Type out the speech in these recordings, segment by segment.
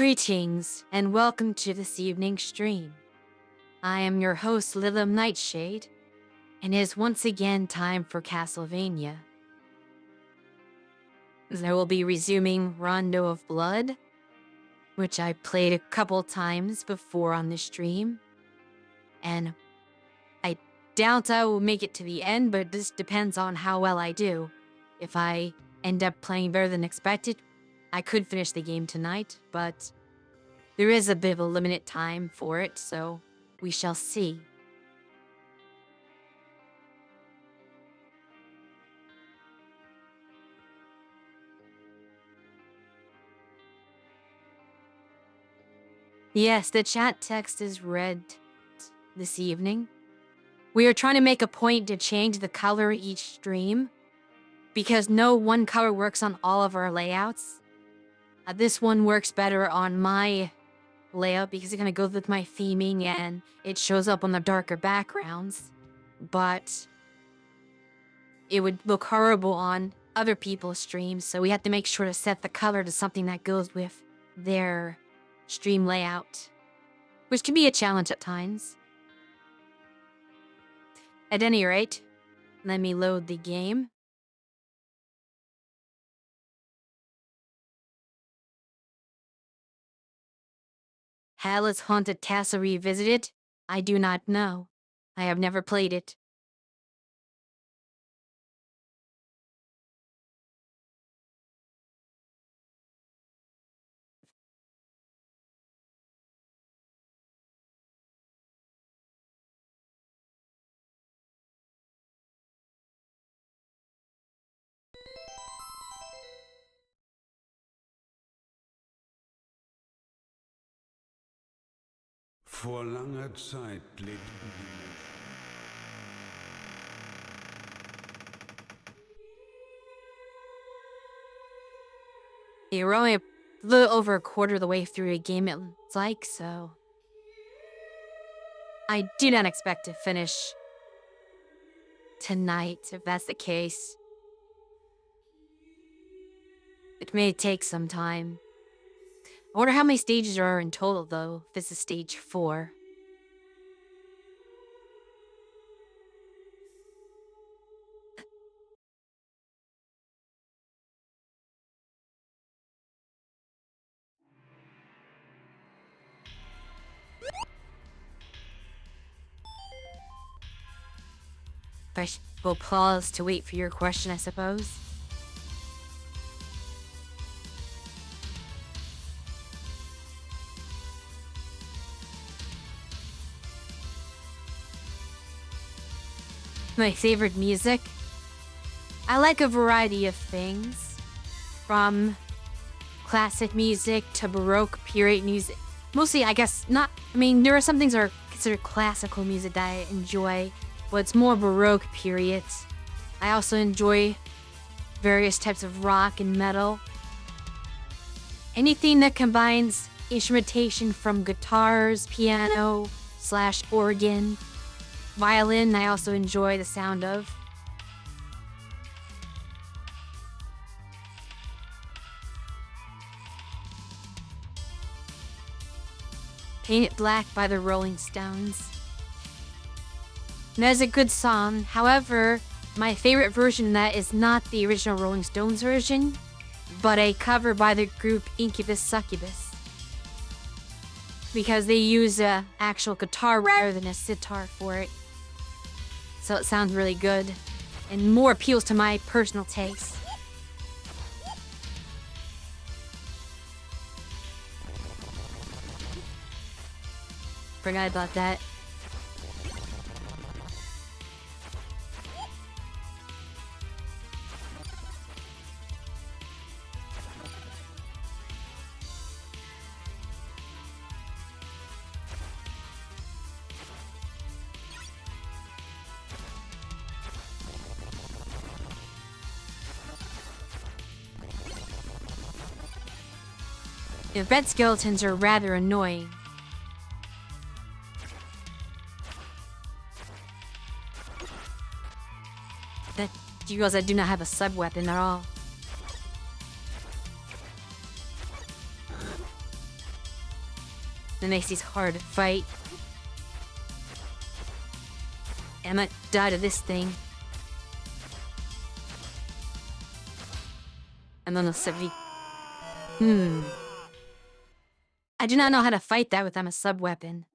Greetings, and welcome to this evening's stream. I am your host, Lilim Nightshade, and it is once again time for Castlevania. I will be resuming Rondo of Blood, which I played a couple times before on the stream, and I doubt I will make it to the end, but this depends on how well I do. If I end up playing better than expected, I could finish the game tonight, but there is a bit of a limited time for it, so we shall see. Yes, the chat text is read this evening. We are trying to make a point to change the color each stream, because no one color works on all of our layouts. This one works better on my layout because it kind of goes with my theming and it shows up on the darker backgrounds, but it would look horrible on other people's streams, so we have to make sure to set the color to something that goes with their stream layout, which can be a challenge at times. At any rate, let me load the game. Hell is Haunted Castle Revisited? I do not know. I have never played it. Vor langer Zeit lebten You're only a little over a quarter of the way through a game, it's like, so I do not expect to finish tonight, if that's the case. It may take some time. I wonder how many stages there are in total, though, if this is stage 4. But we'll pause to wait for your question, I suppose. My favorite music? I like a variety of things, from classic music to Baroque period music. Mostly, I guess, not, I mean, there are some things that are considered classical music that I enjoy, but it's more Baroque periods. I also enjoy various types of rock and metal. Anything that combines instrumentation from guitars, piano, / organ, violin, I also enjoy the sound of. Paint It Black by the Rolling Stones. That is a good song. However, my favorite version of that is not the original Rolling Stones version, but a cover by the group Incubus Succubus, because they use a actual guitar rather than a sitar for it. So it sounds really good and more appeals to my personal taste. Forgot about that. The red skeletons are rather annoying. That you realize I do not have a sub-weapon at all. That makes these hard to fight. I might die to this thing. And then the I do not know how to fight that without a sub-weapon.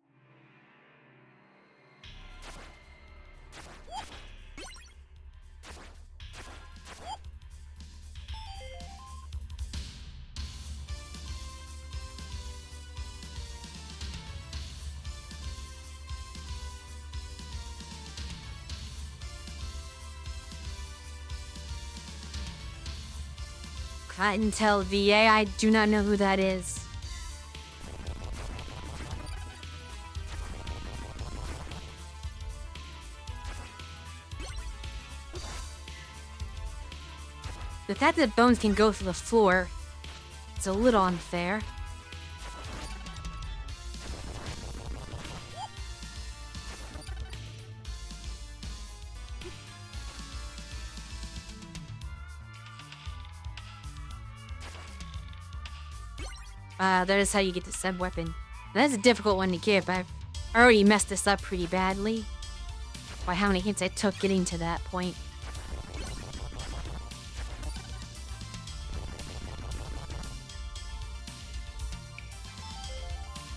Intel VA, I do not know who that is. The fact that bones can go through the floor, it's a little unfair. That is how you get the sub-weapon. That's a difficult one to get, but I've already messed this up pretty badly by how many hits I took getting to that point.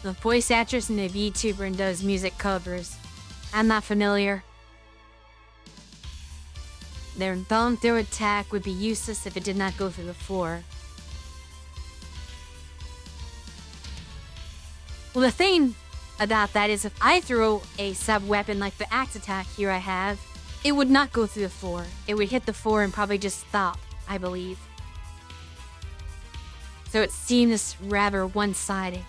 The voice actress and the VTuber and does music covers. I'm not familiar. Their bone throw attack would be useless if it did not go through the floor. Well, the thing about that is if I throw a sub-weapon like the axe attack here I have, it would not go through the floor. It would hit the floor and probably just stop, I believe. So it seems rather one-sided.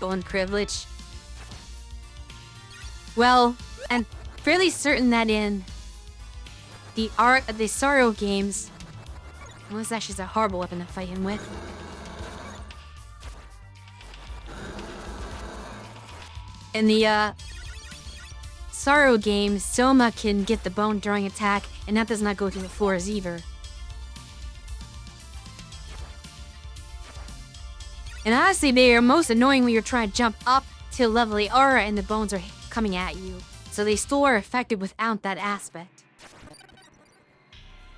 Bone privilege. Well, I'm fairly certain that in the Sorrow games, well, this actually is a horrible weapon to fight him with. In the Sorrow games, Soma can get the bone throwing attack, and that does not go through the floors either. And honestly, they are most annoying when you're trying to jump up to level the aura and the bones are coming at you. So they still are effective without that aspect.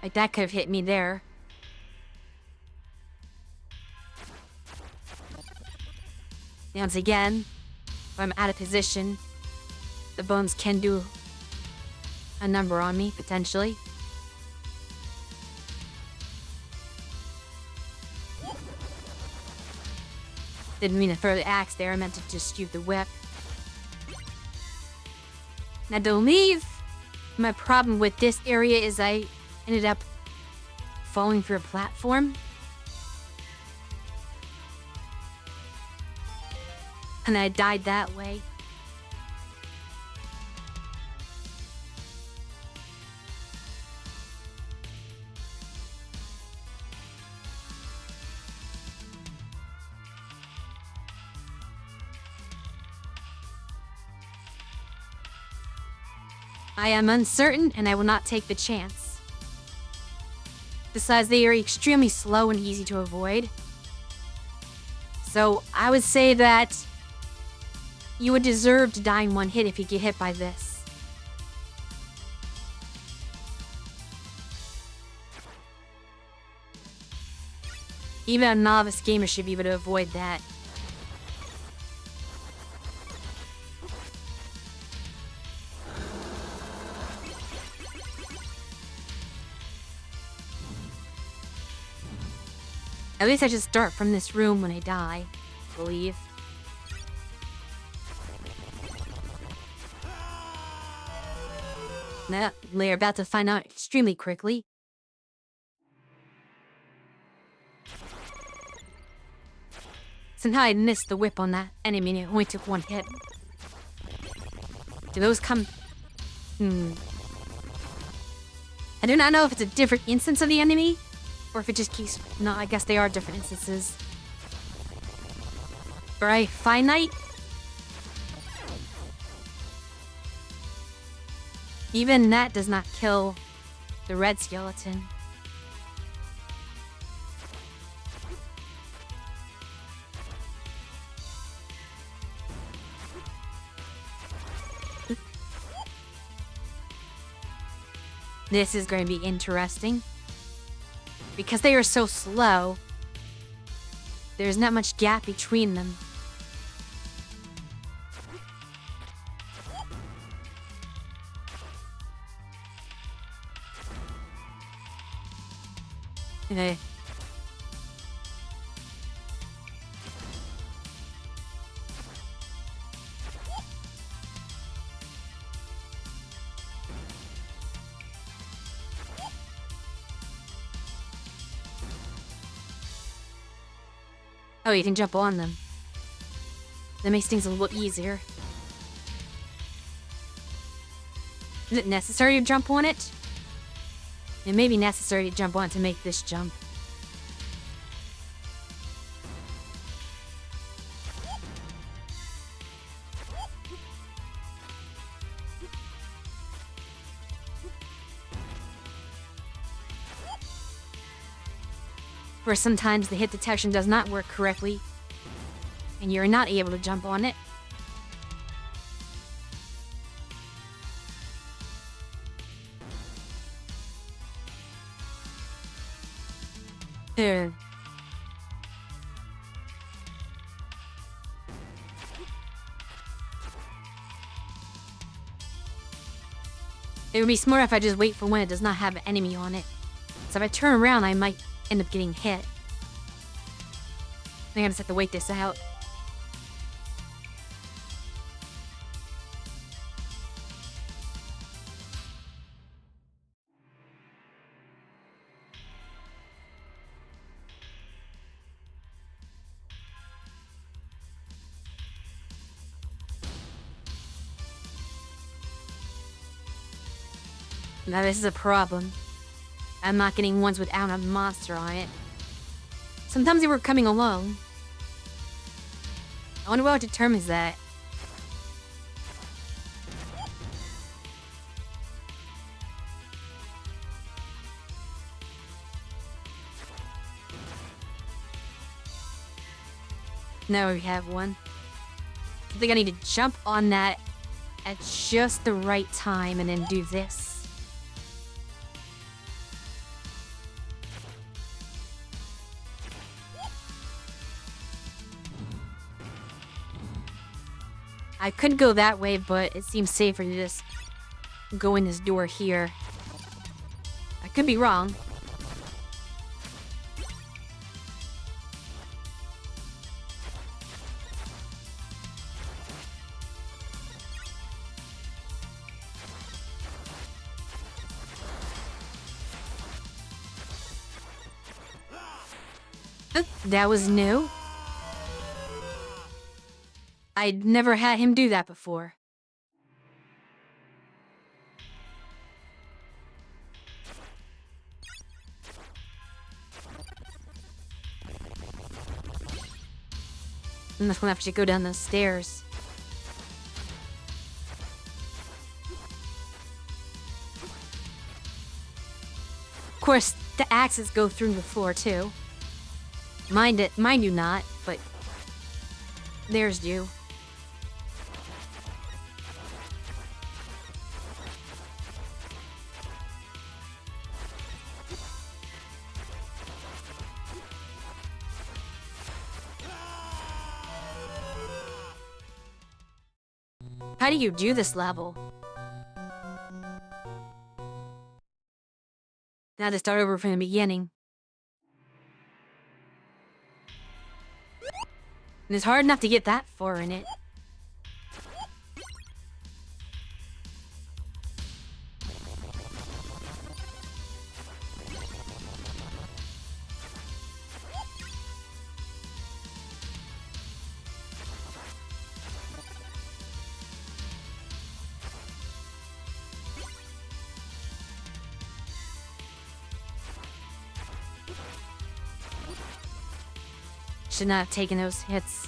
Like, that could have hit me there. Once again, if I'm out of position, the bones can do a number on me, potentially. Didn't mean to throw the axe there, I meant to just shoot the whip. Now, I believe my problem with this area is I ended up falling through a platform. And I died that way. I am uncertain, and I will not take the chance. Besides, they are extremely slow and easy to avoid. So, I would say that you would deserve to die in one hit if you get hit by this. Even a novice gamer should be able to avoid that. At least I should start from this room when I die, I believe. Now, we're about to find out extremely quickly. Somehow I missed the whip on that enemy and it only took one hit. Do those come... I do not know if it's a different instance of the enemy, or if it just keeps... No, I guess they are different instances. Right, finite? Even that does not kill the red skeleton. This is going to be interesting. Because they are so slow, there's not much gap between them. Okay. Oh, you can jump on them. That makes things a little easier. Is it necessary to jump on it? It may be necessary to jump on it to make this jump. For sometimes the hit detection does not work correctly, and you're not able to jump on it. There. It would be smart if I just wait for when it does not have an enemy on it. So if I turn around, I might end up getting hit. I think I just have to wait this out. Now this is a problem. I'm not getting ones without a monster on it. Sometimes they were coming alone. I wonder what determines that. Now we have one. I think I need to jump on that at just the right time and then do this. I could go that way, but it seems safer to just go in this door here. I could be wrong. That was new. I'd never had him do that before. I'm just gonna have to go down those stairs. Of course, the axes go through the floor too. Mine do not, but theirs do. How do you do this level? Now to start over from the beginning. And it's hard enough to get that far in it. Should not have taken those hits.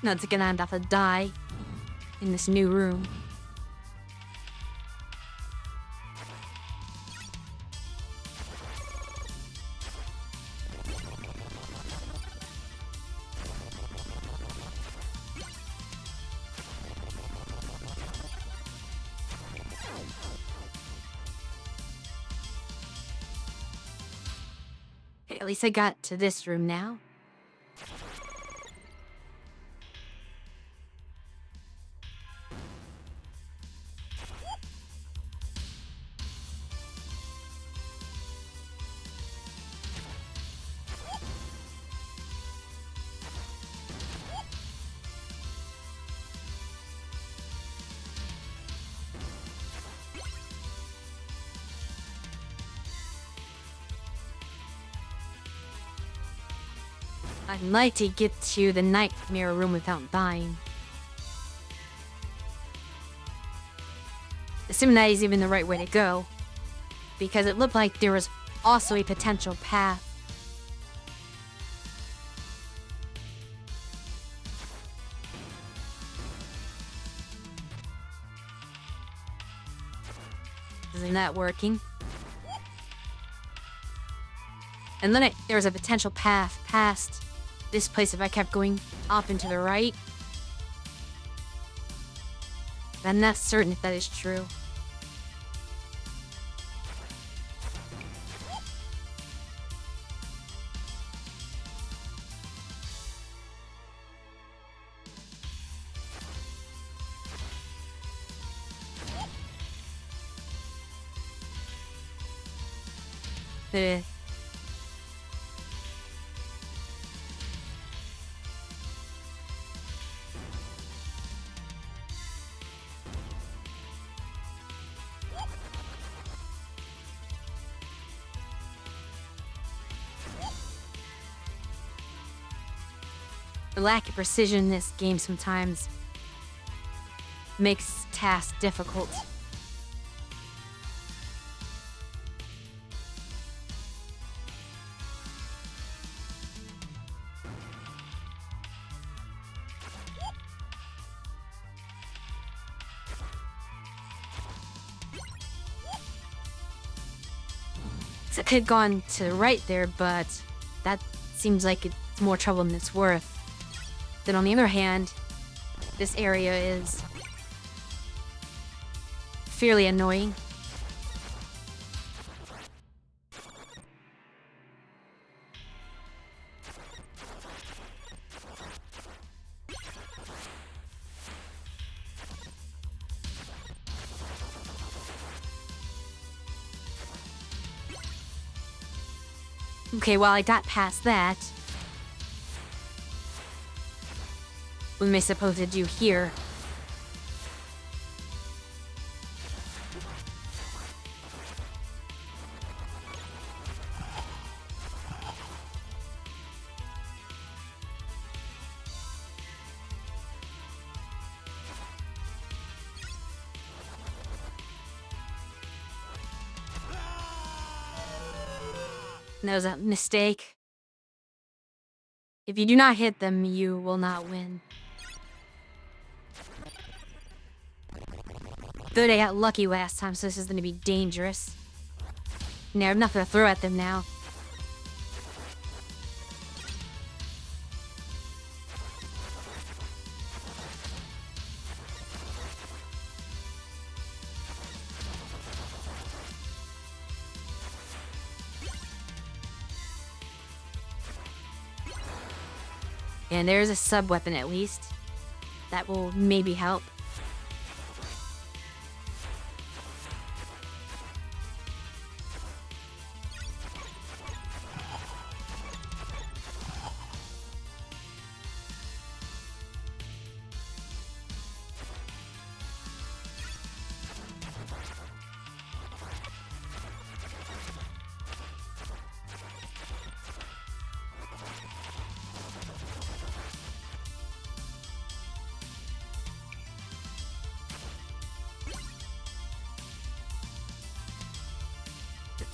Not gonna have to die in this new room. Okay, at least I got to this room now. I'd like to get to the nightmare room without dying. Assuming that is even the right way to go. Because it looked like there was also a potential path. Isn't that working? And then there was a potential path past this place if I kept going up and to the right. But I'm not certain if that is true. The lack of precision in this game sometimes makes tasks difficult. I could have gone to the right there, but that seems like it's more trouble than it's worth. Then on the other hand, this area is fairly annoying. Okay, well, I got past that. What am I supposed to do here? That was a mistake. If you do not hit them, you will not win. Though I got lucky last time, so this is going to be dangerous. And I have nothing to throw at them now. And there's a sub-weapon at least. That will maybe help.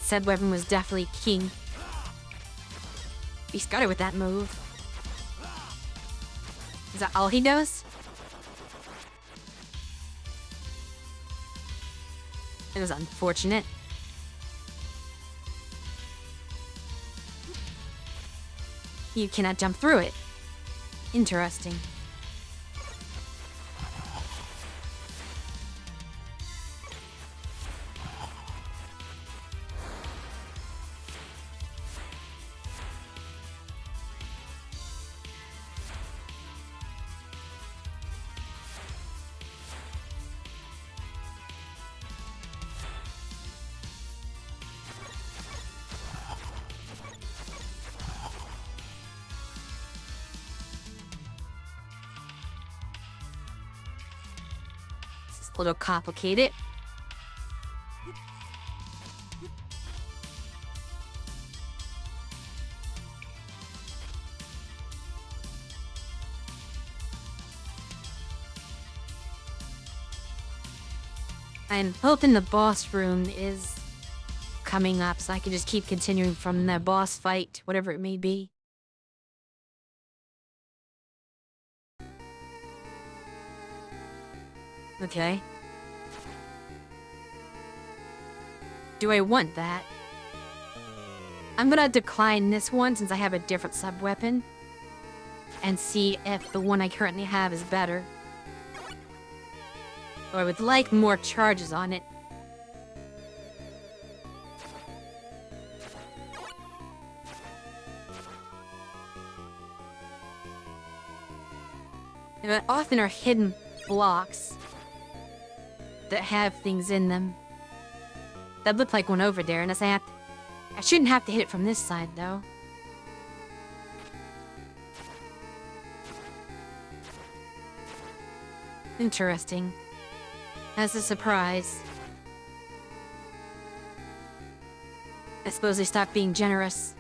Said weapon was definitely king. He got it with that move. Is that all he does? It was unfortunate. You cannot jump through it. Interesting. A little complicated. I'm hoping the boss room is coming up so I can just keep continuing from the boss fight, whatever it may be. Okay. Do I want that? I'm gonna decline this one since I have a different sub-weapon. And see if the one I currently have is better. Or I would like more charges on it. There often are hidden blocks that have things in them. That looked like one over there, and I shouldn't have to hit it from this side, though. Interesting. As a surprise. I suppose they stopped being generous.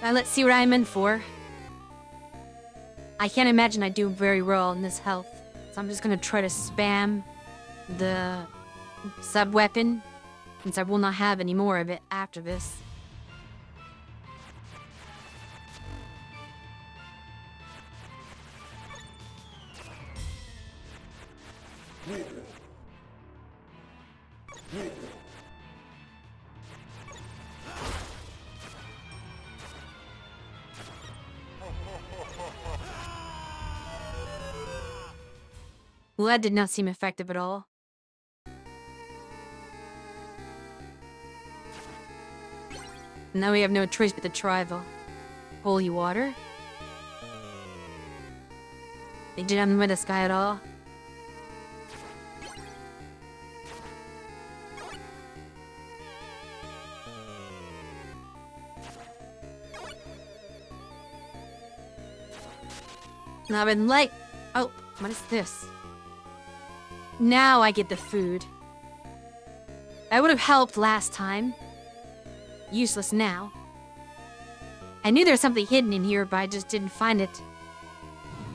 Now let's see what I'm in for. I can't imagine I do very well in this health, so I'm just gonna try to spam the sub-weapon, since I will not have any more of it after this. Well, that did not seem effective at all. Now we have no choice but to try the holy water. They didn't with this guy at all. Now I've been like, oh, what is this? Now I get the food. That would have helped last time. Useless now. I knew there was something hidden in here, but I just didn't find it.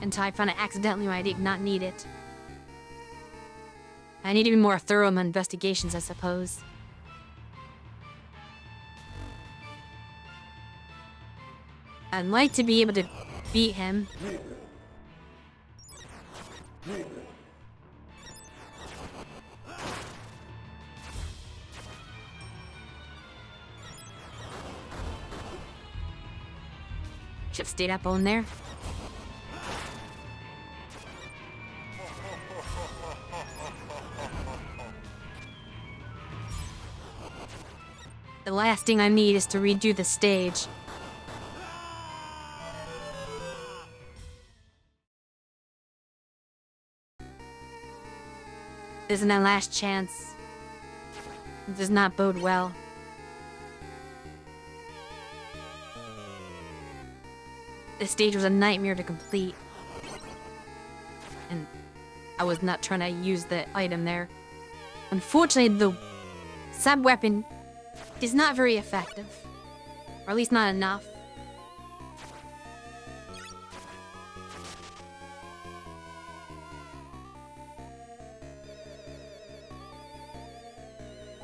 Until I found it accidentally when I did not need it. I need to be more thorough in my investigations, I suppose. I'd like to be able to beat him. Should have stayed up on there. The last thing I need is to redo the stage. This is my last chance. It does not bode well. This stage was a nightmare to complete. And I was not trying to use the item there. Unfortunately, the sub-weapon is not very effective. Or at least not enough.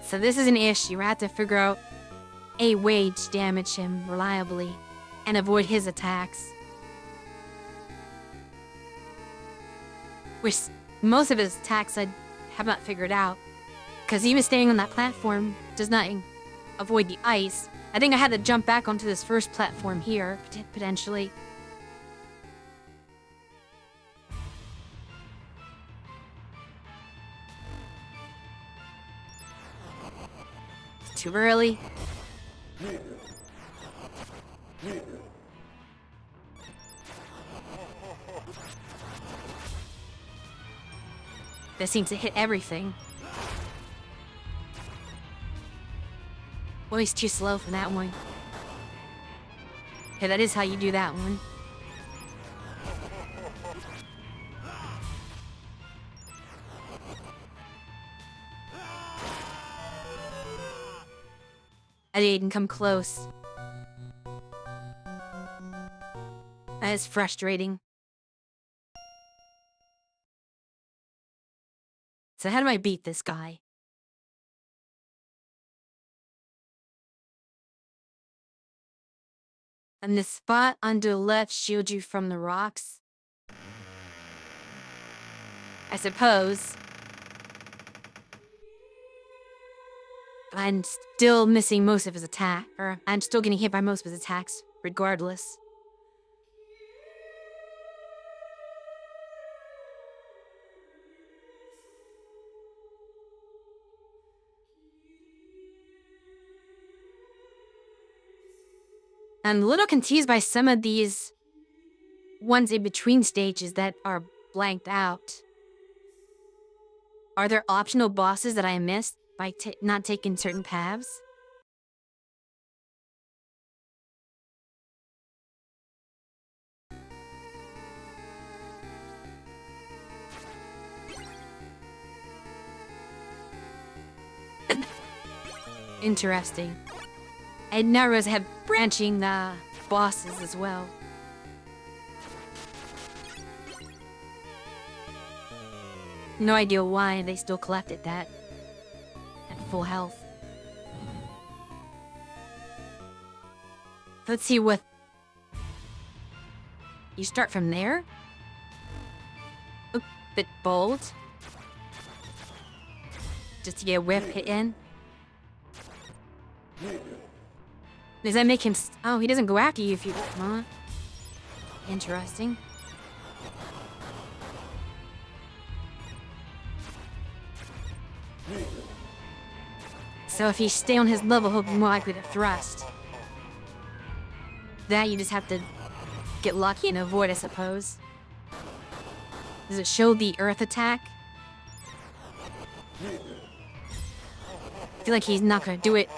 So this is an issue. I have to figure out a way to damage him reliably and avoid his attacks. Which most of his attacks I have not figured out. Because even staying on that platform does not avoid the ice. I think I had to jump back onto this first platform here, potentially. It's too early. That seems to hit everything. Well, he's too slow for that one. Okay, that is how you do that one. I didn't come close. That is frustrating. So how do I beat this guy? And the spot on the left shields you from the rocks? I suppose. I'm still missing most of his attack. Or I'm still getting hit by most of his attacks, regardless. I'm a little confused by some of these ones in between stages that are blanked out. Are there optional bosses that I missed by not taking certain paths? Interesting. I didn't realize I had branching bosses as well. No idea why they still collected that at full health. Let's see what... You start from there? A bit bold. Just to get a whip hit in. Does that make him... Oh, he doesn't go after you if you... Huh? Interesting. So if you stay on his level, he'll be more likely to thrust. That you just have to get lucky and avoid, I suppose. Does it show the earth attack? I feel like he's not gonna do it.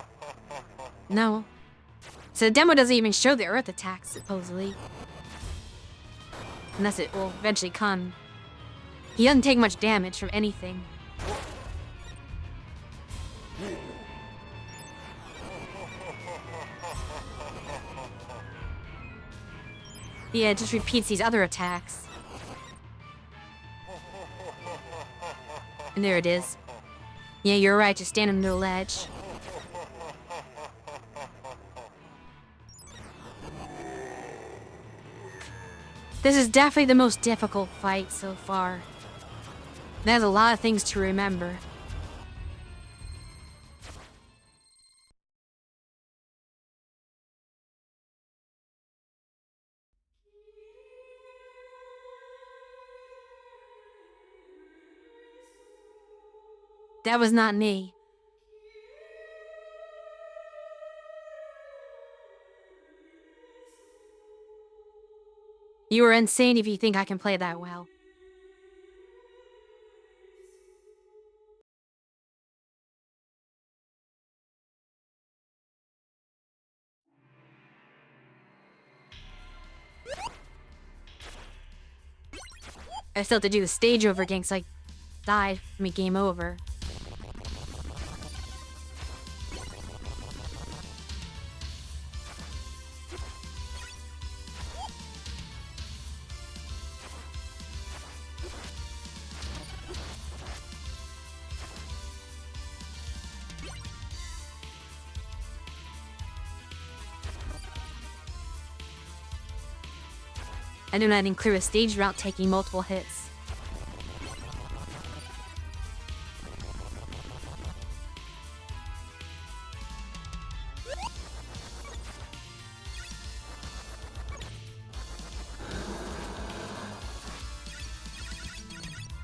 No. So the demo doesn't even show the earth attack, supposedly. Unless it will eventually come. He doesn't take much damage from anything. Yeah, it just repeats these other attacks. And there it is. Yeah, you're right, just stand under the ledge. This is definitely the most difficult fight so far. There's a lot of things to remember. That was not me. You are insane if you think I can play that well. I still have to do the stage over again because I died. I mean, game over. I do not even clear a stage without taking multiple hits.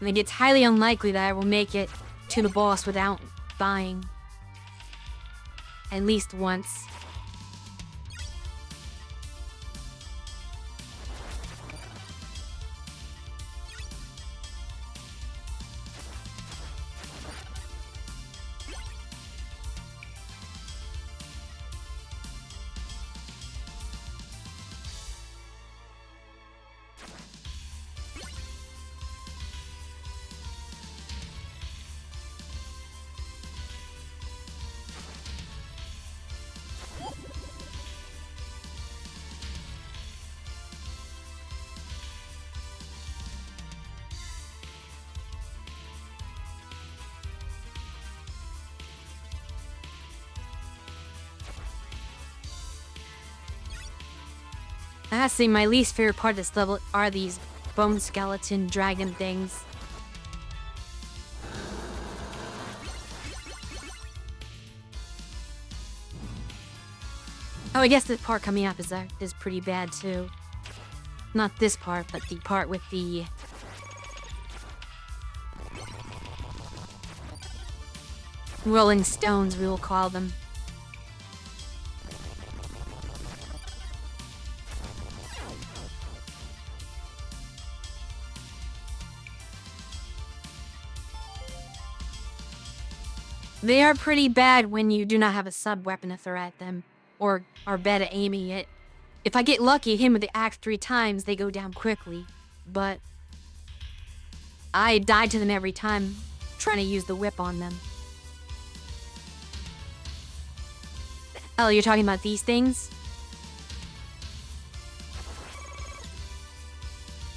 I think it's highly unlikely that I will make it to the boss without dying. At least once. I have to say, my least favorite part of this level are these bone skeleton dragon things. Oh, I guess the part coming up is pretty bad too. Not this part, but the part with the rolling stones, we will call them. They are pretty bad when you do not have a sub-weapon to throw at them, or are bad at aiming it. If I get lucky, hit him with the axe 3 times, they go down quickly. But I died to them every time, trying to use the whip on them. Oh, you're talking about these things?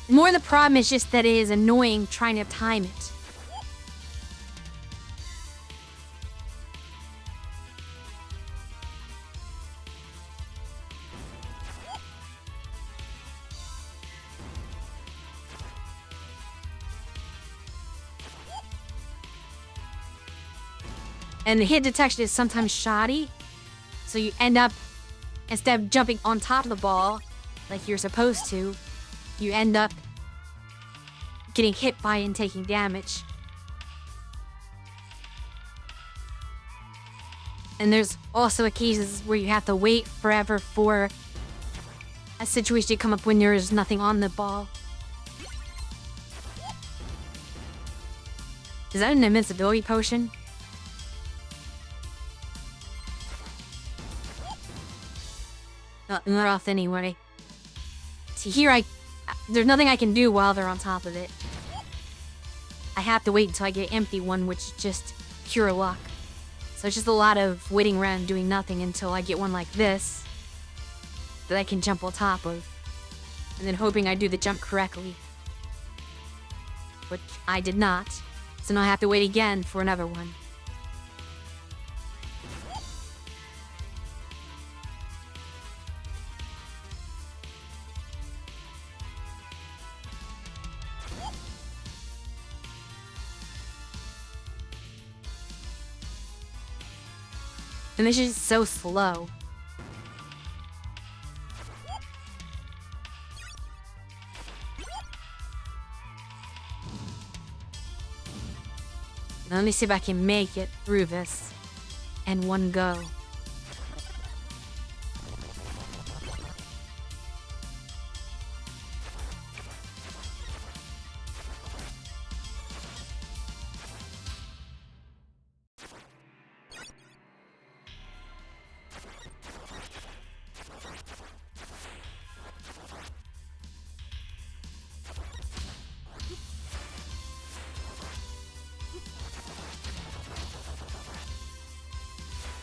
More the problem is just that it is annoying trying to time it. And the hit detection is sometimes shoddy, so you end up, instead of jumping on top of the ball, like you're supposed to, you end up getting hit by it and taking damage. And there's also occasions where you have to wait forever for a situation to come up when there's nothing on the ball. Is that an invincibility potion? Not off anyway. See, here there's nothing I can do while they're on top of it. I have to wait until I get empty one, which is just pure luck. So it's just a lot of waiting around doing nothing until I get one like this that I can jump on top of. And then hoping I do the jump correctly. Which I did not. So now I have to wait again for another one. And this is just so slow. Now let me see if I can make it through this in one go.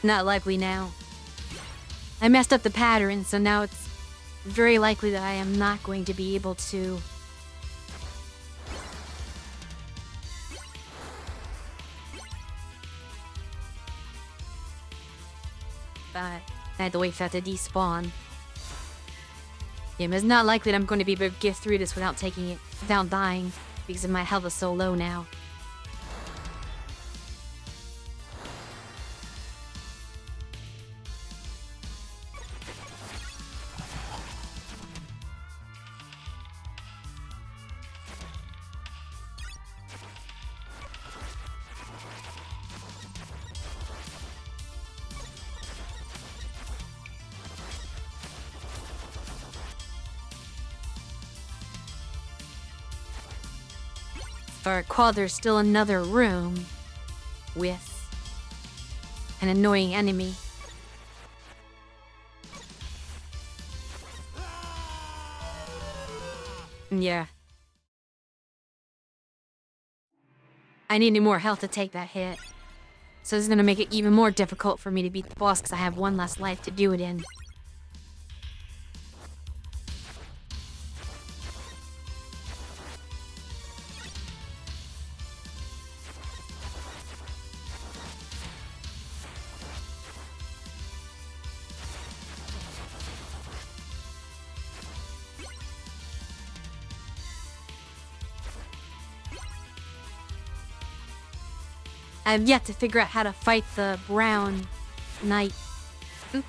Not likely now. I messed up the pattern, so now it's very likely that I am not going to be able to. But I had to wait for that to despawn. Yeah, it's not likely that I'm going to be able to get through this without taking it, without dying, because my health is so low now. If I recall, there's still another room with an annoying enemy. Yeah. I needed more health to take that hit. So this is gonna make it even more difficult for me to beat the boss because I have one less life to do it in. I have yet to figure out how to fight the brown knight. Oop.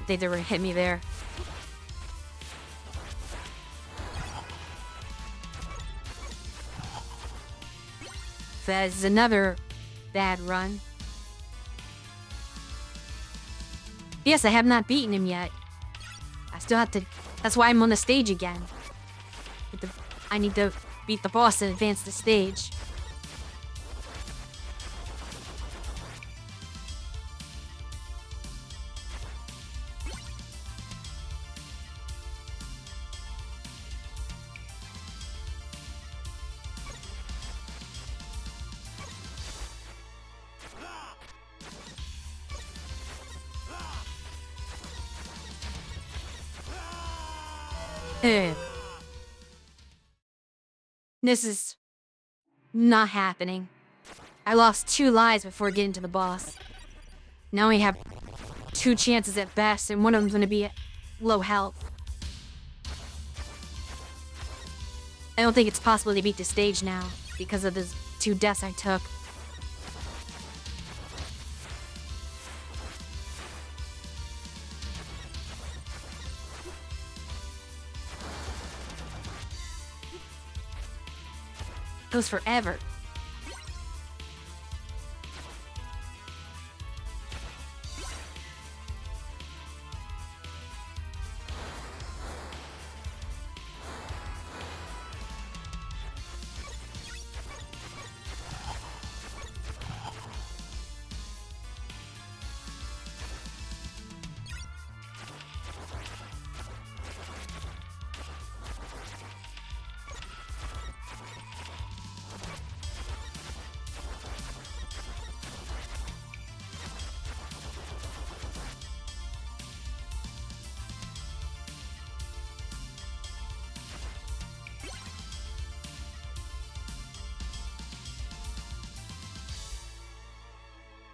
They never hit me there. That is another bad run. Yes, I have not beaten him yet. I still have to... That's why I'm on the stage again. I need to beat the boss and advance the stage. This is not happening. I lost 2 lives before getting to the boss. Now we have 2 chances at best, and one of them's gonna be at low health. I don't think it's possible to beat the stage now because of the 2 deaths I took. Goes forever.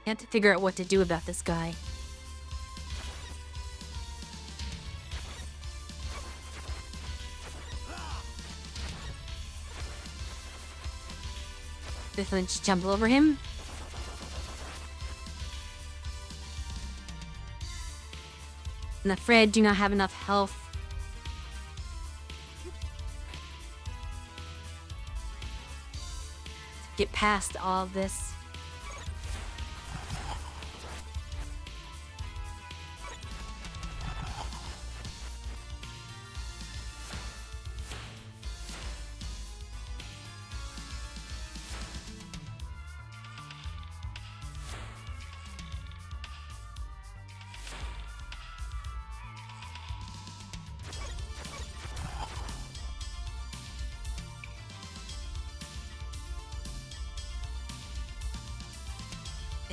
I have to figure out what to do about this guy. Definitely just jump over him. I'm afraid I do not have enough health. To get past all of this.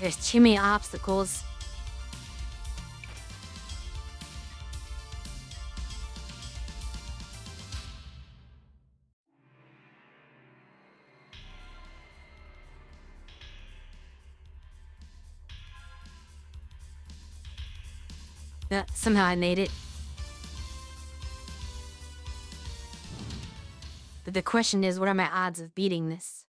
There's too many obstacles. Somehow I made it. But the question is, what are my odds of beating this?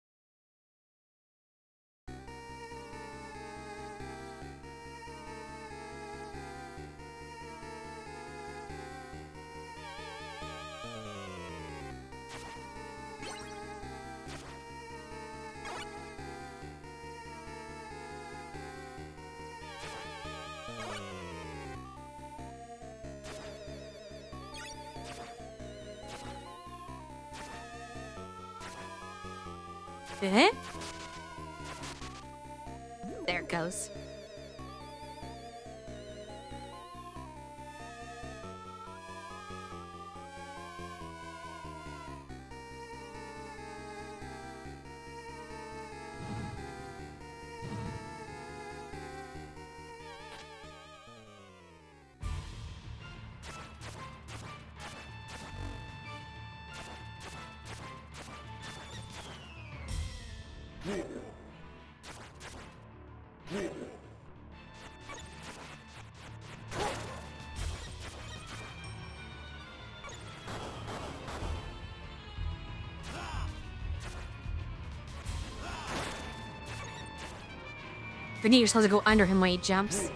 Eh? There it goes. Vinny, you're supposed to go under him when he jumps.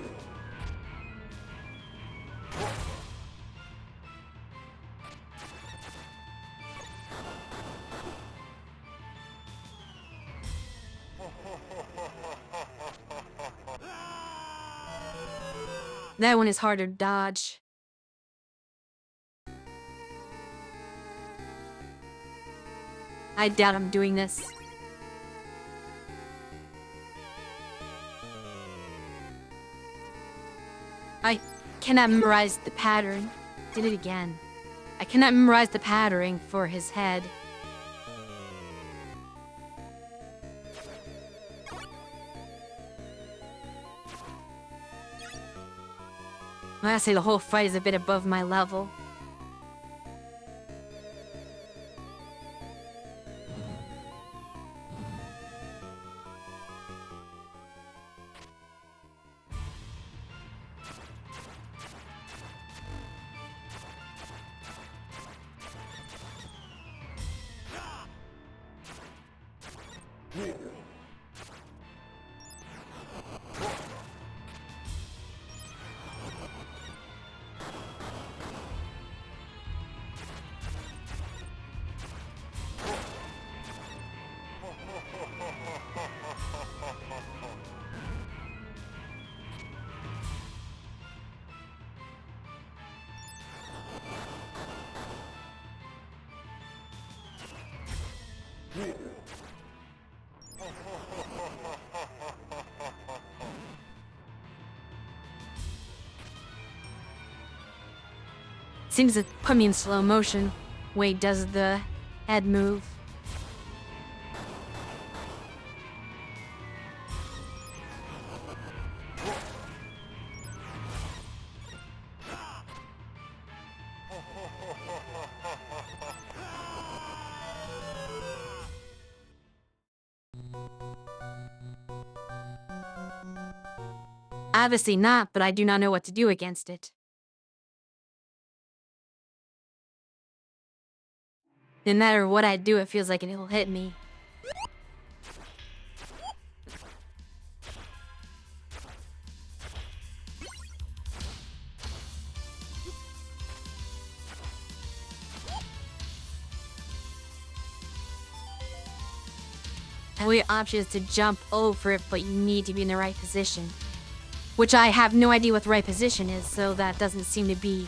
That one is harder to dodge. I doubt I'm doing this. I cannot memorize the pattern. Did it again. I cannot memorize the pattern for his head. I say the whole fight is a bit above my level. Seems to put me in slow motion. Wade does the head move. Obviously not, but I do not know what to do against it. No matter what I do, it feels like it'll hit me. The only option is to jump over it, but you need to be in the right position. Which I have no idea what the right position is, so that doesn't seem to be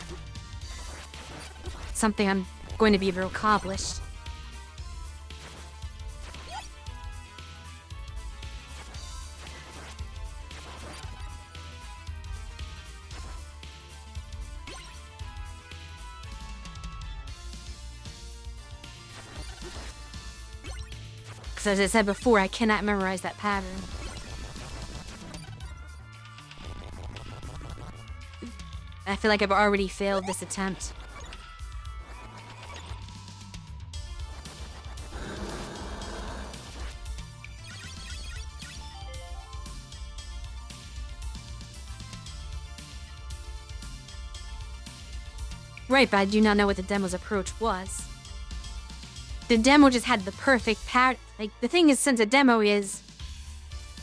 something I'm going to be able to accomplish. Because as I said before, I cannot memorize that pattern. I feel like I've already failed this attempt. Right, but I do not know what the demo's approach was. The demo just had the perfect pattern. Like, the thing is, since a demo is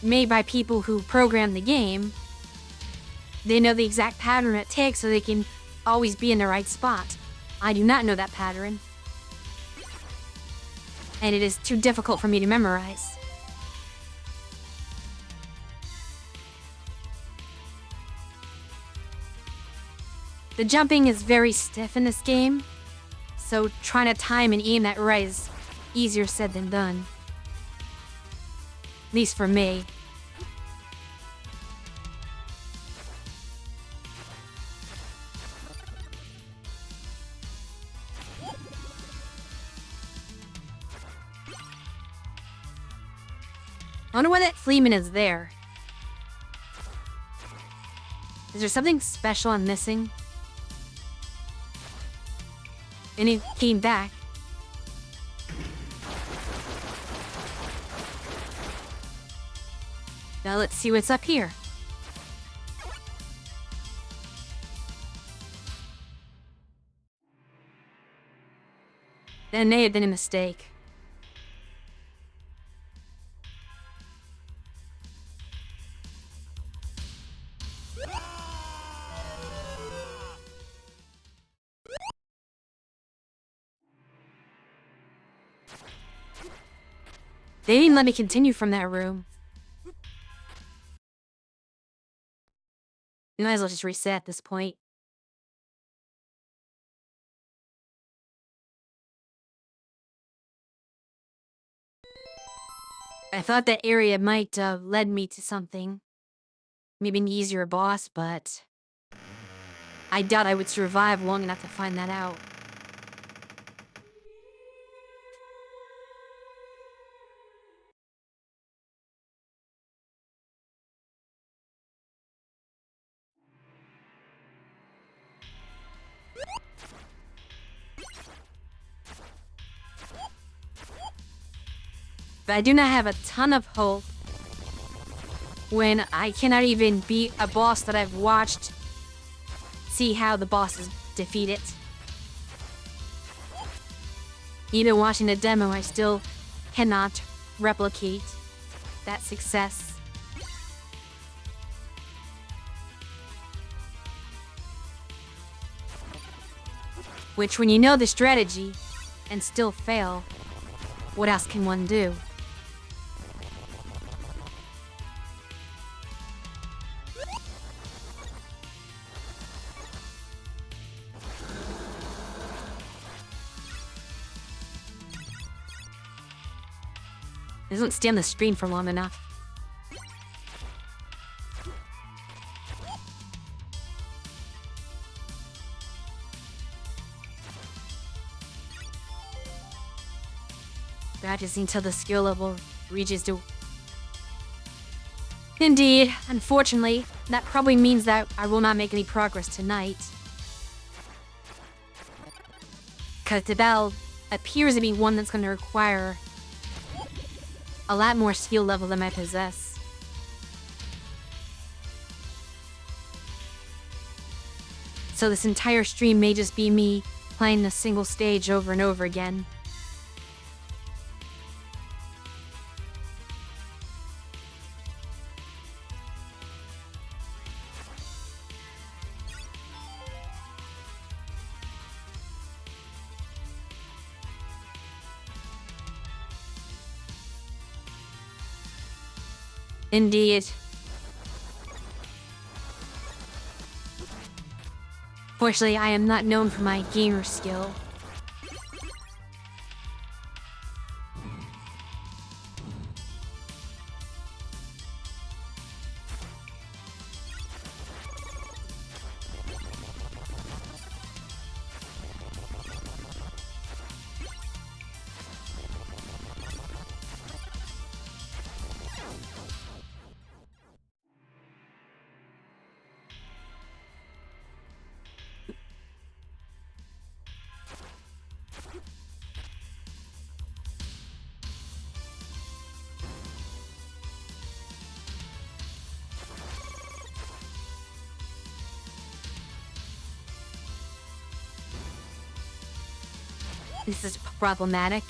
made by people who program the game, they know the exact pattern it takes so they can always be in the right spot. I do not know that pattern. And it is too difficult for me to memorize. The jumping is very stiff in this game, so trying to time and aim that right is easier said than done. At least for me. I wonder why that Fleeman is there. Is there something special I'm missing? And he came back. Now let's see what's up here. That may have been a mistake. They didn't let me continue from that room. You might as well just reset at this point. I thought that area might led me to something. Maybe an easier boss, but I doubt I would survive long enough to find that out. But I do not have a ton of hope when I cannot even beat a boss that I've watched see how the bosses defeat it. Even watching the demo, I still cannot replicate that success. Which, when you know the strategy and still fail, what else can one do? It doesn't stay on the screen for long enough. That is until the skill level reaches to... Indeed, unfortunately, that probably means that I will not make any progress tonight. Because the bell appears to be one that's going to require a lot more skill level than I possess. So this entire stream may just be me playing a single stage over and over again. Indeed. Fortunately, I am not known for my gamer skill. This is problematic.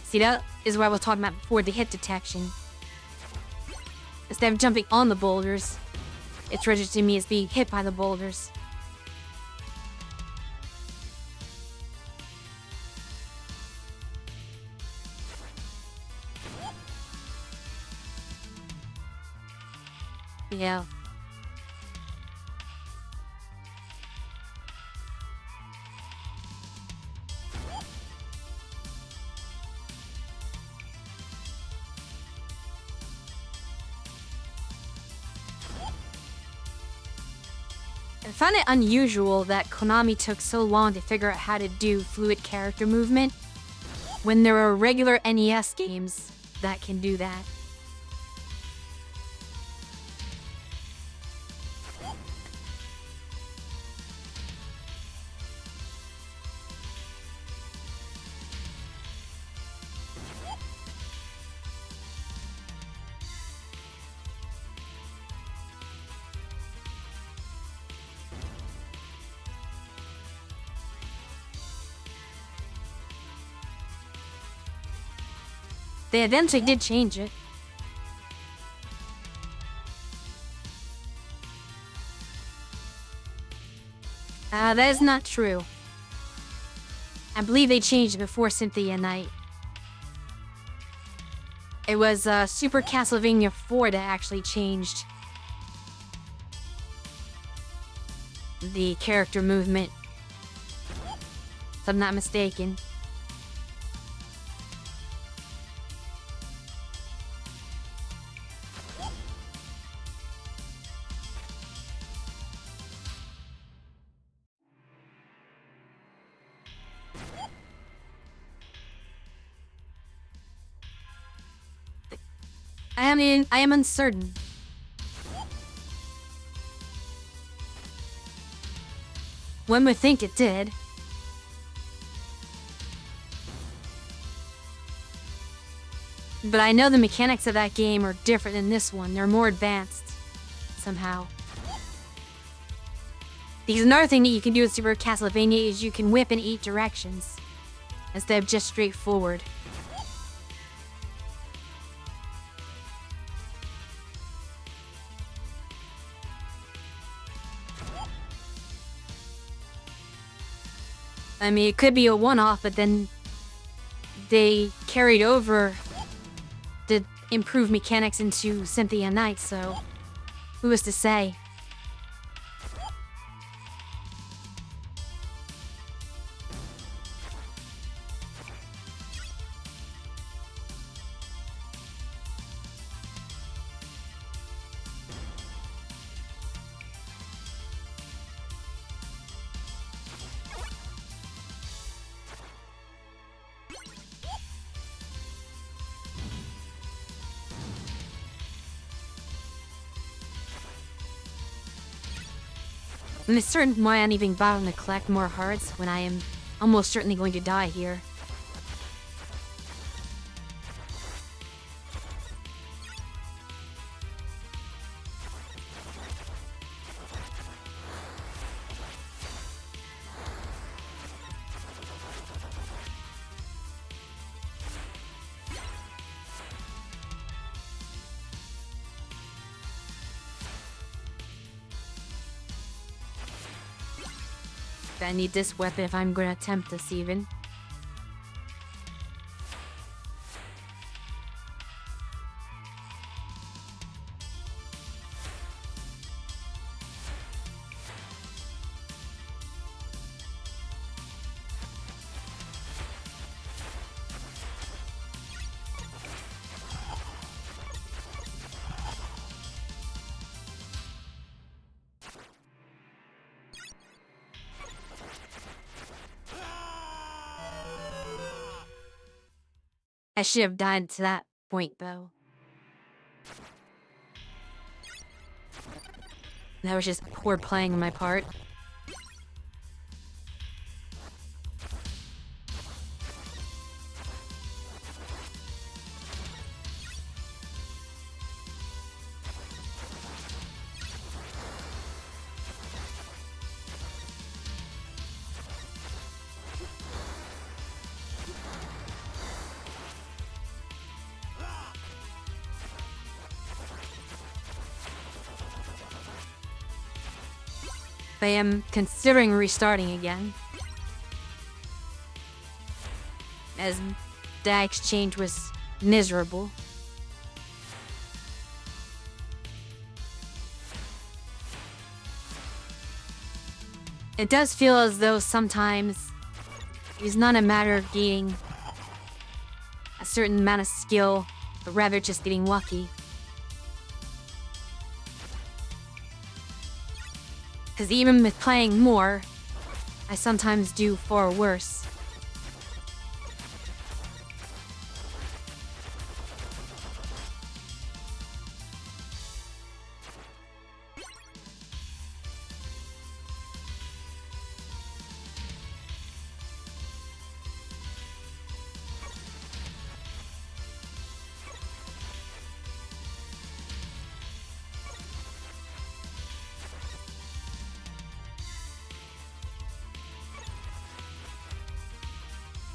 See, that is what I was talking about before, the hit detection. Instead of jumping on the boulders, it's registered me as being hit by the boulders. Yeah. I found it unusual that Konami took so long to figure out how to do fluid character movement when there are regular NES games that can do that. They eventually did change it. That is not true. I believe they changed it before Cynthia Night. It was Super Castlevania 4 that actually changed the character movement, if I'm not mistaken. I am uncertain. One would think it did. But I know the mechanics of that game are different than this one. They're more advanced, somehow. Because another thing that you can do with Super Castlevania is you can whip in 8 directions, instead of just straight forward. I mean, it could be a one-off, but then they carried over the improved mechanics into Cynthia Night, so who is to say? I'm certain why I'm even bothering to collect more hearts when I am almost certainly going to die here. I need this weapon if I'm going to attempt this even. I should have died to that point, though. That was just poor playing on my part. I am considering restarting again, as that exchange was miserable. It does feel as though sometimes it's not a matter of gaining a certain amount of skill, but rather just getting lucky. Because even with playing more, I sometimes do far worse.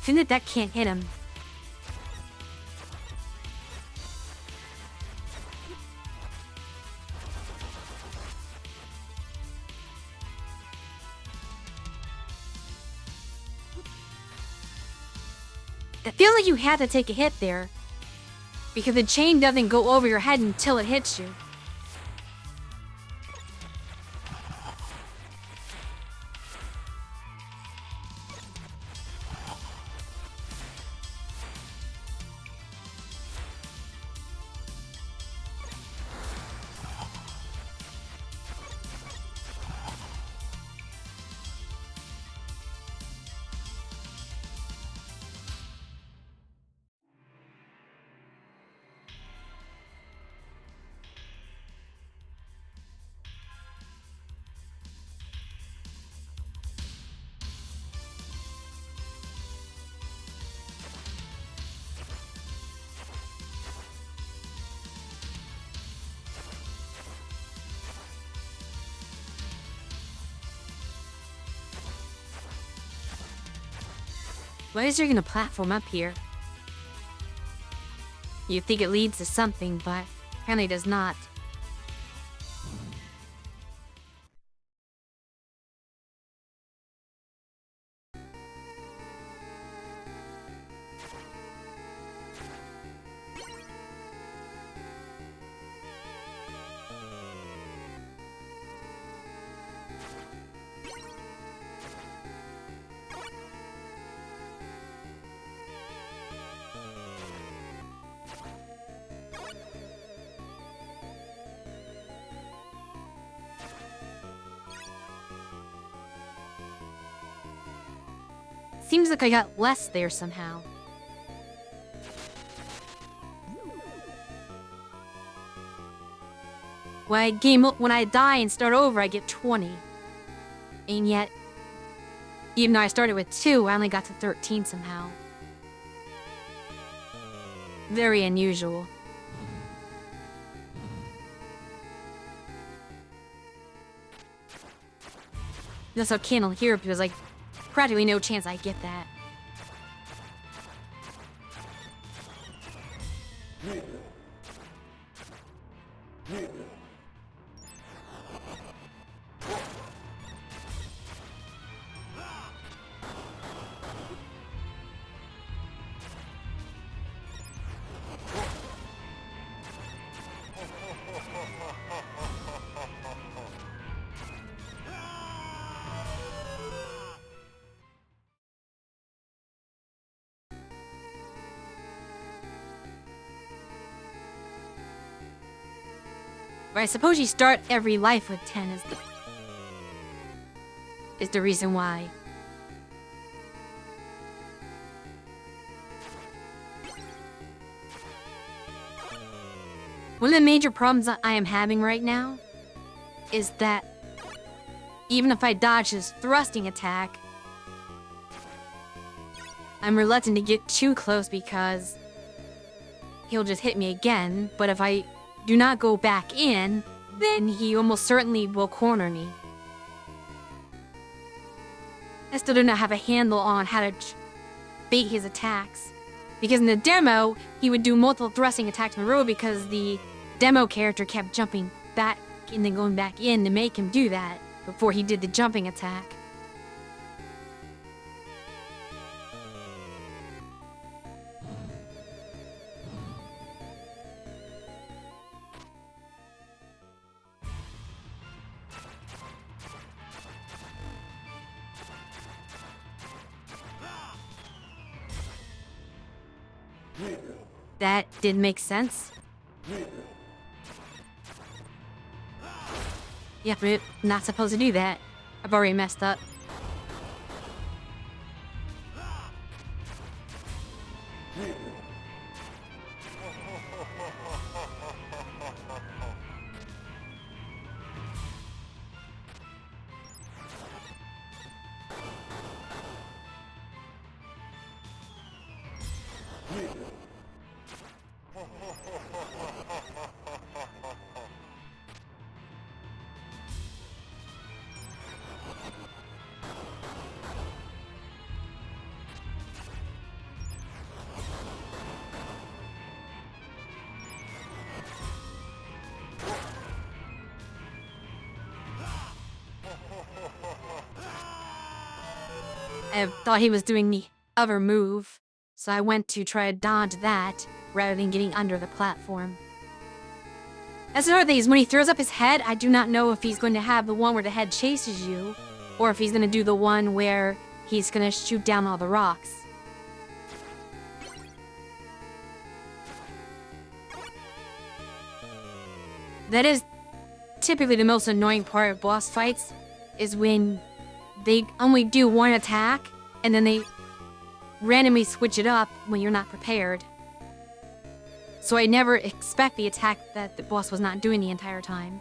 I think that can't hit him. It feels like you had to take a hit there, because the chain doesn't go over your head until it hits you. Why is there even a platform up here? You'd think it leads to something, but apparently does not. Seems like I got less there somehow. When I die and start over, I get 20. And yet, even though I started with 2, I only got to 13 somehow. Very unusual. That's how Candle here, because like practically no chance I get that. But I suppose you start every life with 10 is the reason why. One of the major problems that I am having right now is that even if I dodge his thrusting attack, I'm reluctant to get too close because he'll just hit me again, but if I do not go back in, then he almost certainly will corner me. I still do not have a handle on how to bait his attacks. Because in the demo, he would do multiple thrusting attacks in a row because the demo character kept jumping back and then going back in to make him do that before he did the jumping attack. That did make sense. Yeah, but not supposed to do that. I've already messed up. I thought he was doing the other move, so I went to try to dodge that rather than getting under the platform. As for these, when he throws up his head, I do not know if he's going to have the one where the head chases you, or if he's going to do the one where he's going to shoot down all the rocks. That is typically the most annoying part of boss fights, is when they only do one attack, and then they randomly switch it up when you're not prepared. So I never expect the attack that the boss was not doing the entire time.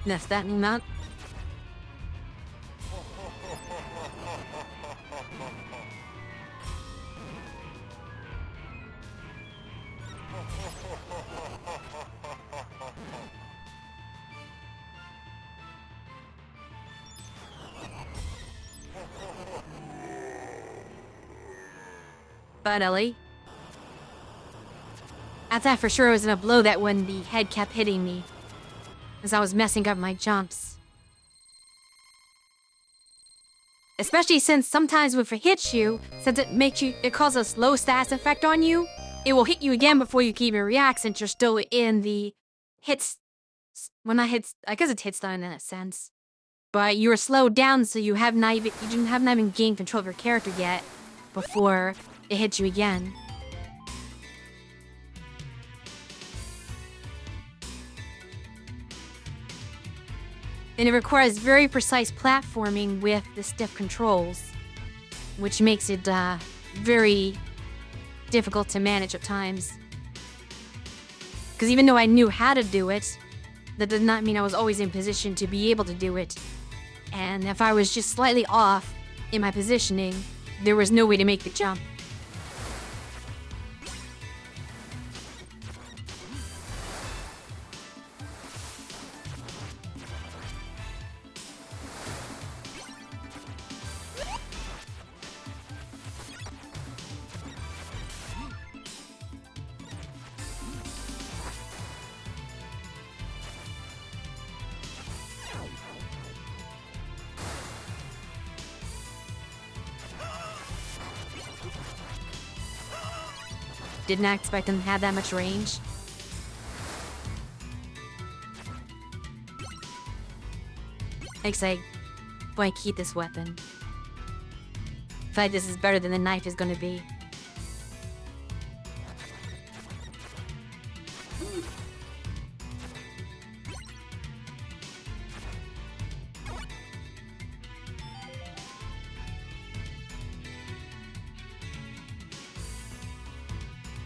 That's that not. Finally. I thought for sure I was gonna blow that when the head kept hitting me, as I was messing up my jumps. Especially since sometimes if it hits you, since it causes a slow status effect on you, it will hit you again before you can even react since you're still in the hits. Well, not hits, I guess it's hit stun in a sense. But you were slowed down, so you have not even gained control of your character yet before it hits you again. And it requires very precise platforming with the stiff controls, which makes it very difficult to manage at times. Because even though I knew how to do it, that did not mean I was always in position to be able to do it. And if I was just slightly off in my positioning, there was no way to make the jump. Did not expect him to have that much range. Looks like I'm going to keep this weapon. I feel like this is better than the knife is going to be.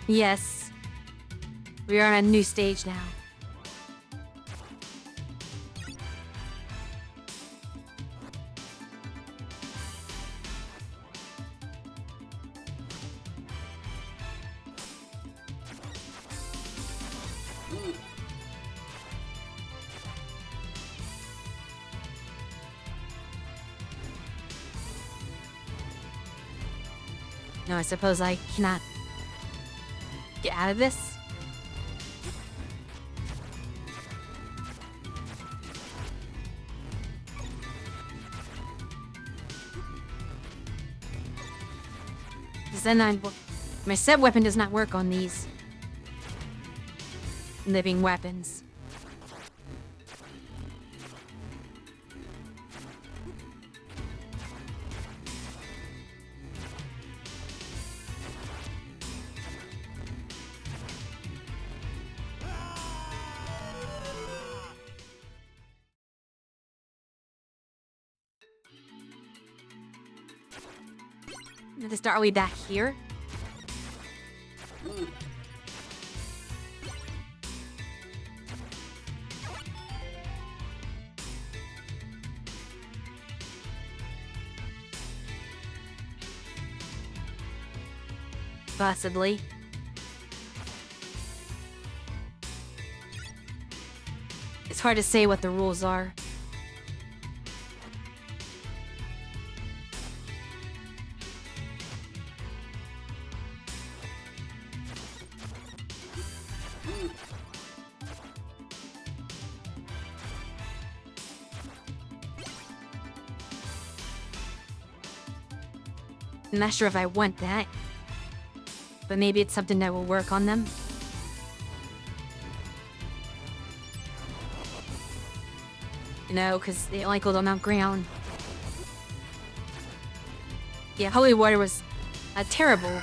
Yes, we are on a new stage now. No, I suppose I cannot get out of this. Then my set weapon does not work on these living weapons. To start way back here. Possibly. It's hard to say what the rules are. I'm not sure if I want that. But maybe it's something that will work on them. No, because they only go on ground. Yeah, holy water was a terrible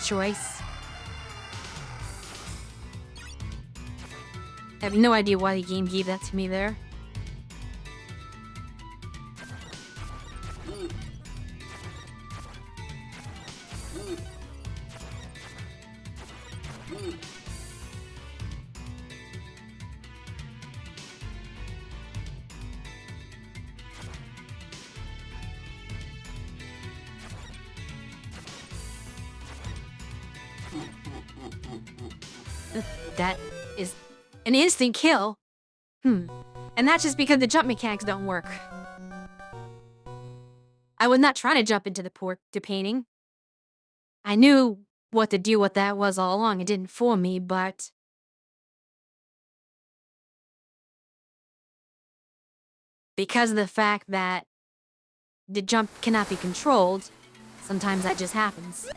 choice. I have no idea why the game gave that to me there. That is an instant kill. And that's just because the jump mechanics don't work. I was not trying to jump into the port to painting. I knew what to do with that was all along. It didn't fool me, but because of the fact that the jump cannot be controlled, sometimes that just happens.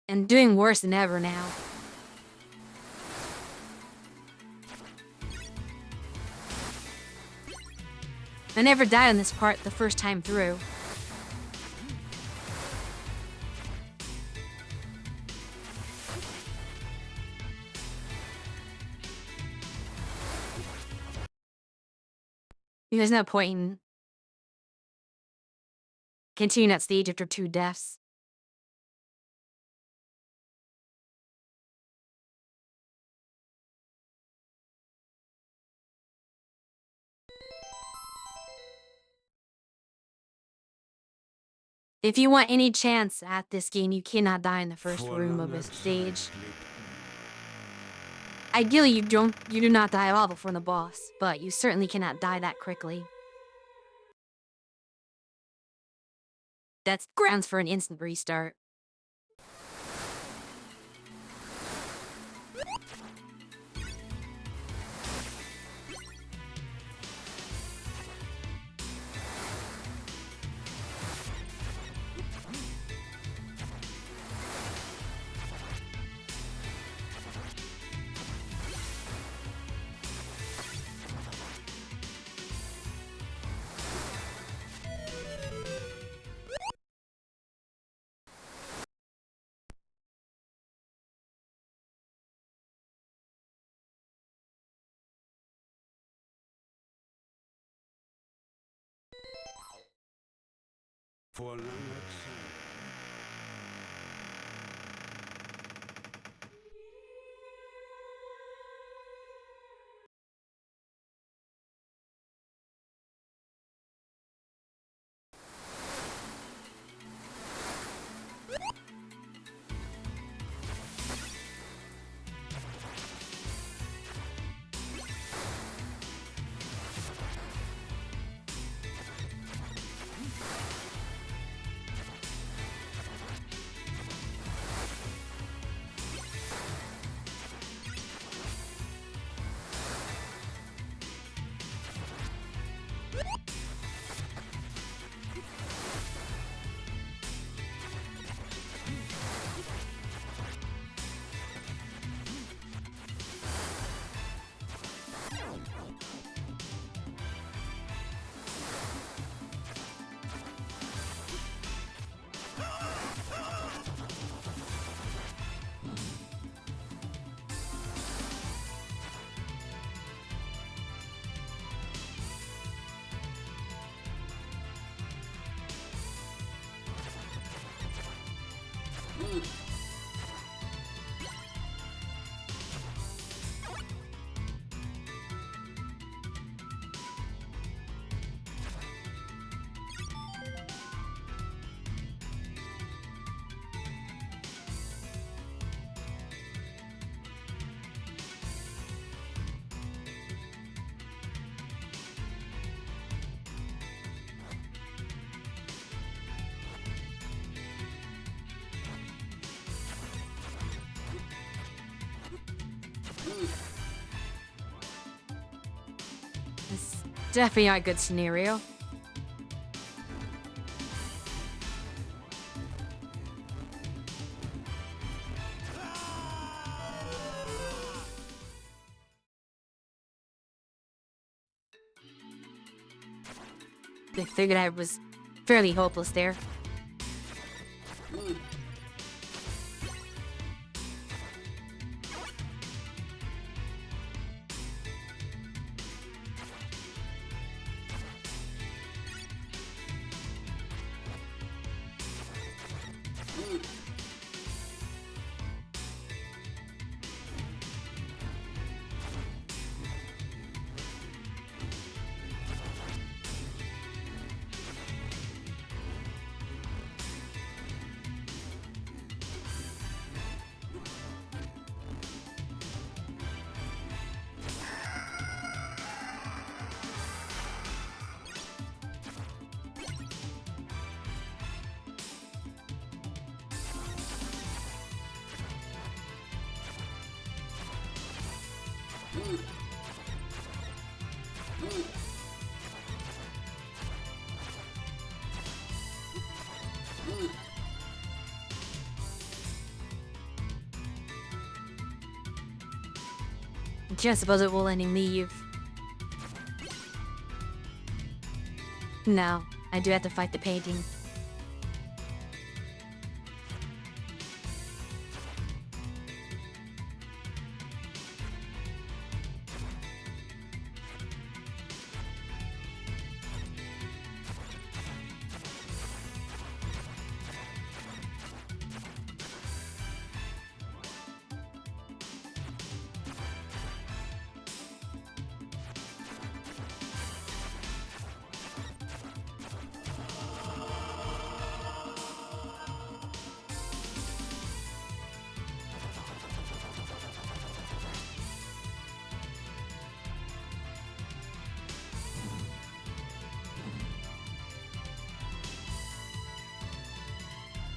And doing worse than ever now. I never died on this part the first time through. There's no point in continuing that stage after 2 deaths. If you want any chance at this game, you cannot die in the first room of this stage. Ideally, you do not die at all before the boss, but you certainly cannot die that quickly. That's grounds for an instant restart. Vor langer Zeit. It's definitely not a good scenario. They figured I was fairly hopeless there. Just suppose it will let him leave. No, I do have to fight the painting.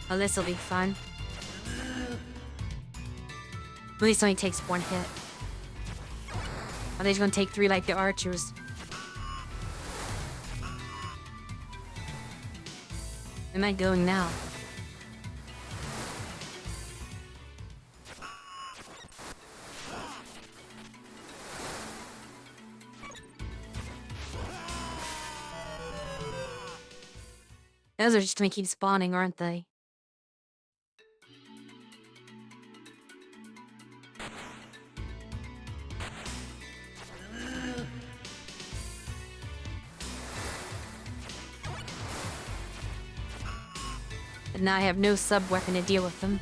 Well, this'll be fun. At least only takes one hit. Are they just gonna take 3 like the archers? Am I going now? Those are just gonna keep spawning, aren't they? but now I have no sub-weapon to deal with them.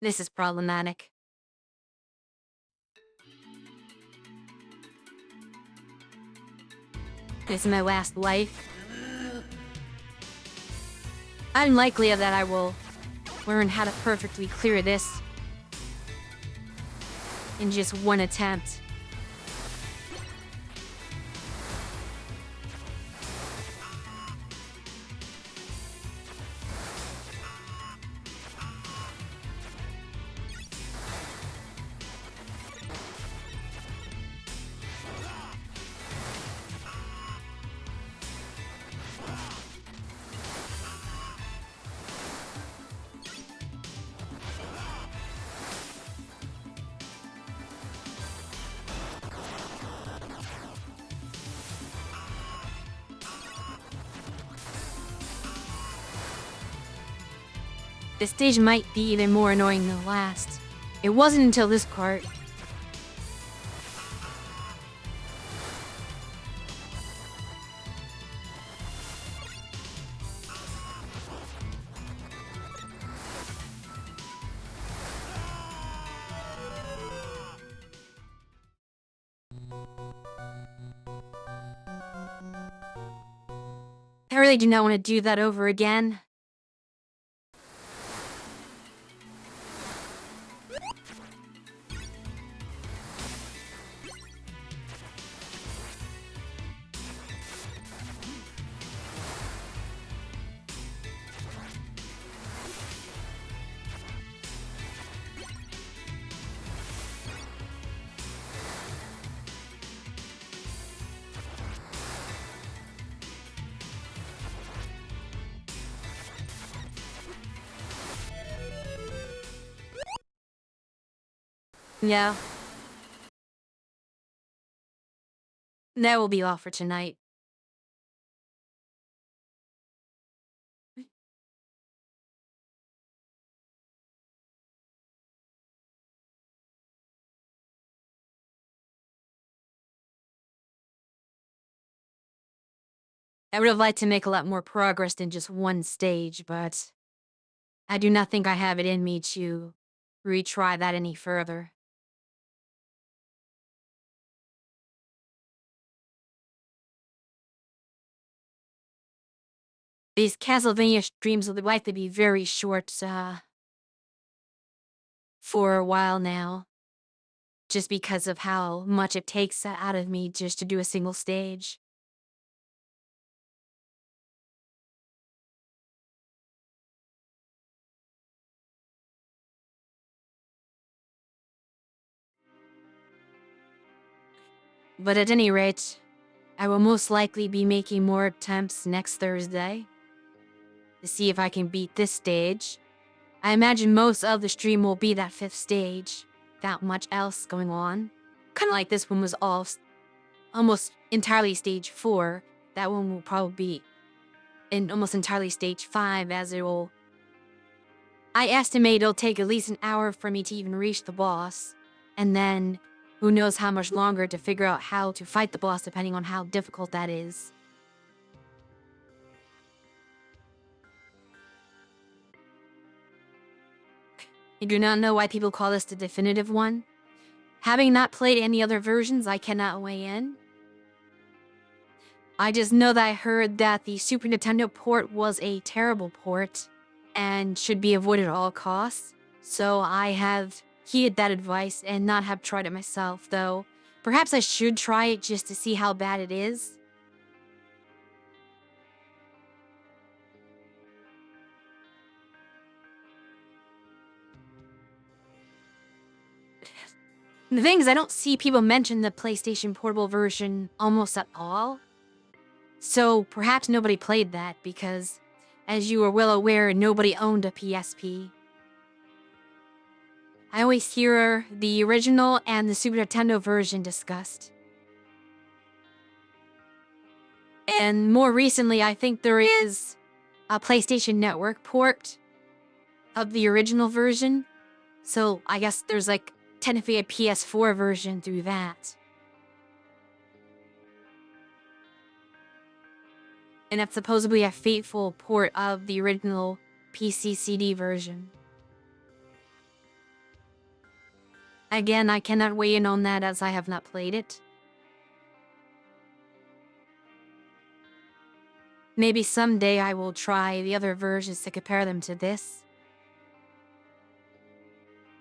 This is problematic. This is my last life. Unlikely that I will learn how to perfectly clear this in just one attempt. This stage might be even more annoying than the last. It wasn't until this part. I really do not want to do that over again. Yeah. That will be all for tonight. I would have liked to make a lot more progress than just one stage, but I do not think I have it in me to retry that any further. These Castlevania streams will likely be very short, for a while now. Just because of how much it takes out of me just to do a single stage. But at any rate, I will most likely be making more attempts next Thursday to see if I can beat this stage. I imagine most of the stream will be that 5th stage, without much else going on. Kind of like this one was almost entirely stage 4. That one will probably be in almost entirely stage 5, as it will. I estimate it'll take at least an hour for me to even reach the boss, and then who knows how much longer to figure out how to fight the boss depending on how difficult that is. I do not know why people call this the definitive one. Having not played any other versions, I cannot weigh in. I just know that I heard that the Super Nintendo port was a terrible port and should be avoided at all costs. So I have heeded that advice and not have tried it myself, though perhaps I should try it just to see how bad it is. The thing is, I don't see people mention the PlayStation Portable version almost at all. So perhaps nobody played that because, as you are well aware, nobody owned a PSP. I always hear the original and the Super Nintendo version discussed. And more recently, I think there is a PlayStation Network port of the original version. So I guess there's like technically a PS4 version through that. And that's supposedly a faithful port of the original PC CD version. Again, I cannot weigh in on that as I have not played it. Maybe someday I will try the other versions to compare them to this.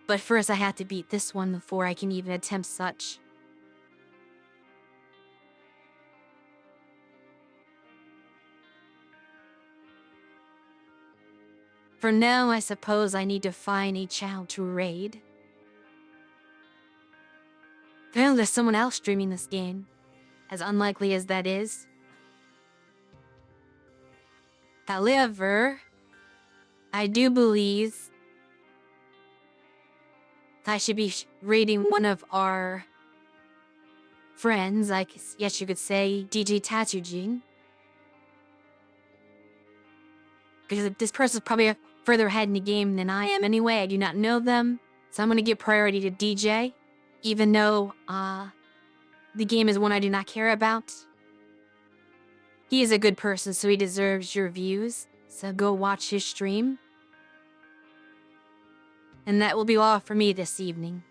But first I have to beat this one before I can even attempt such. For now, I suppose I need to find a child to raid. Apparently there's someone else streaming this game, as unlikely as that is. However, I do believe I should be raiding one of our friends, I guess you could say, DJ Tatsujin. Because this person's probably further ahead in the game than I am anyway. I do not know them, so I'm gonna give priority to DJ, even though the game is one I do not care about. He is a good person, so he deserves your views. So go watch his stream. And that will be all for me this evening.